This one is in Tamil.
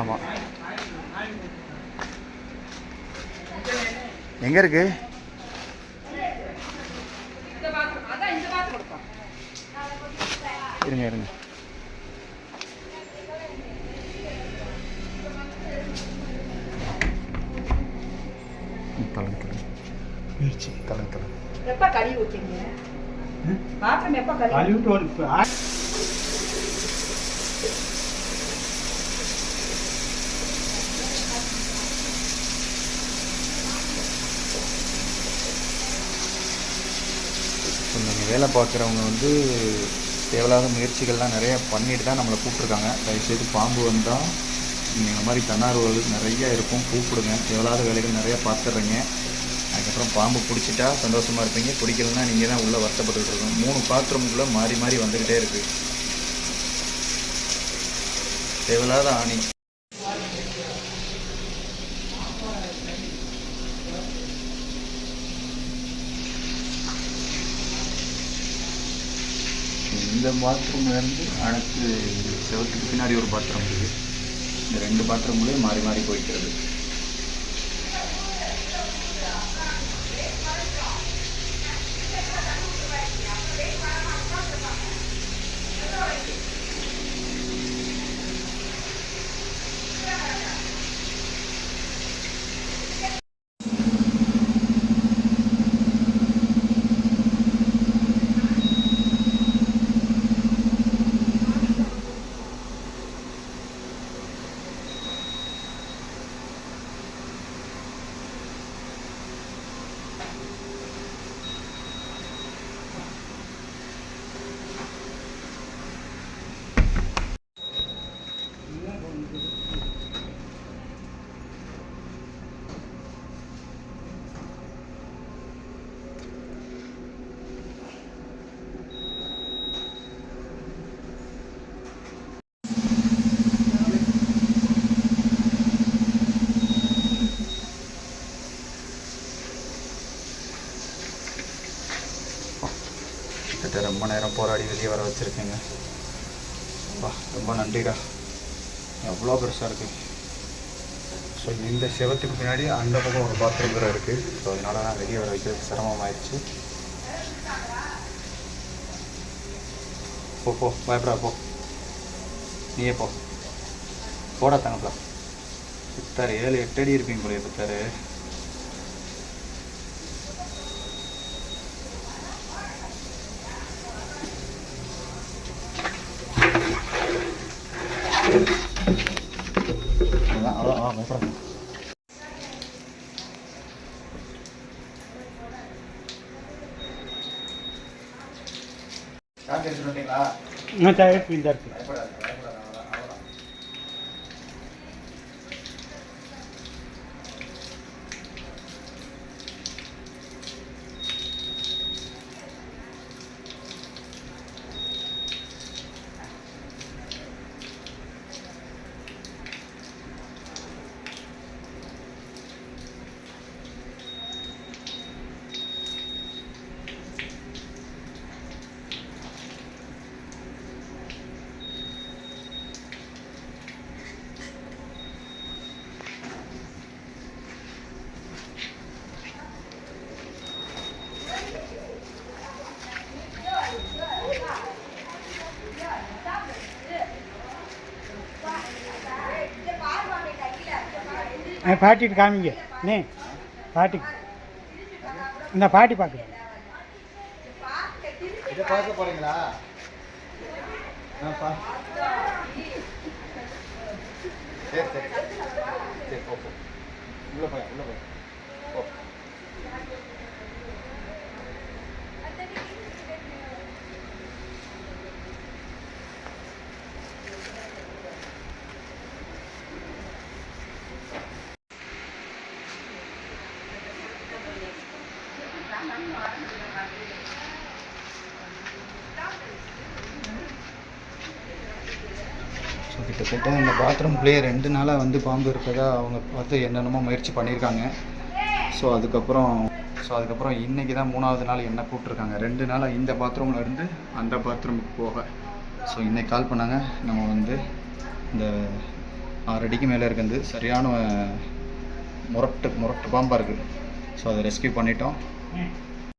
ஆமாம். எங்கே இருக்கு? இருங்க இருங்க. தலை தலை மிர்ச்சி தலை தலை எப்போ கழுவி ஊற்றிங்க? பாத்திரம் எப்போ கழுவி விட்டு நீங்கள் வேலை பார்க்குறவங்க வந்து தேவையில்லாத முயற்சிகள்லாம் நிறையா பண்ணிட்டு தான் நம்மளை கூப்பிட்ருக்காங்க. தயவுசெய்து பாம்பு வந்தால் நீங்கள் இந்த மாதிரி தன்னார்வலர்கள் நிறையா இருக்கும், கூப்பிடுங்க. தேவையில்லாத வேலைகள் நிறையா பார்த்துட்றீங்க. அதுக்கப்புறம் பாம்பு பிடிச்சிட்டா சந்தோஷமாக இருப்பீங்க, பிடிக்கலன்னா நீங்கள் தான் உள்ளே வருத்தப்பட்டுக்கிட்டு இருக்கணும். 3 பாத்ரூமுக்குள்ளே மாறி மாறி வந்துக்கிட்டே இருக்குது. தேவையில்லாத ஆணி. இந்த பாத்ரூம்லேருந்து அடுத்து செவத்துக்கு பின்னாடி ஒரு பாத்ரூம் இருக்குது. இந்த 2 பாத்ரூம்லேயும் மாறி மாறி போய்க்கிறது. ரொம்ப நேரம் போராடி வெளியே வர வச்சுருக்கேங்க. ரொம்ப நன்றிடா. எவ்வளோ பெருசாக இருக்குது. ஸோ இந்த செவத்துக்கு பின்னாடி அந்த பக்கம் ஒரு பாத்ரூம் வேறு இருக்குது. ஸோ அதனால தான் வெளியே வர வைக்கிறதுக்கு சிரமமாயிடுச்சு. போ போ, பயப்படா போ, நீயே போ, போடா தங்கப்பா. புத்தாரு 7-8 அடி இருப்பீங்க போல புத்தாரு. பாட்டிட்டு காமிங்க நே, பாட்டி இந்த பாட்டி பார்க்க இதை பார்க்க போகிறீங்களா? சரி சரி சரி, போ போ, உள்ளே போய் உள்ளே போய் போ. ஸோ கிட்டத்தட்ட இந்த பாத்ரூம்குள்ளேயே 2 நாளாக வந்து பாம்பு இருப்பதாக அவங்க பார்த்து என்னென்னமோ முயற்சி பண்ணியிருக்காங்க. ஸோ அதுக்கப்புறம் இன்றைக்கி தான் 3வது நாள் என்ன கூப்பிட்ருக்காங்க. 2 நாளாக இந்த பாத்ரூமில் இருந்து அந்த பாத்ரூமுக்கு போக. ஸோ இன்றைக்கி கால் பண்ணாங்க. நம்ம வந்து இந்த 6 அடிக்கு மேலே இருக்குது. சரியான முரட்டு பாம்பாக இருக்குது. ஸோ அதை ரெஸ்கியூ பண்ணிட்டோம்.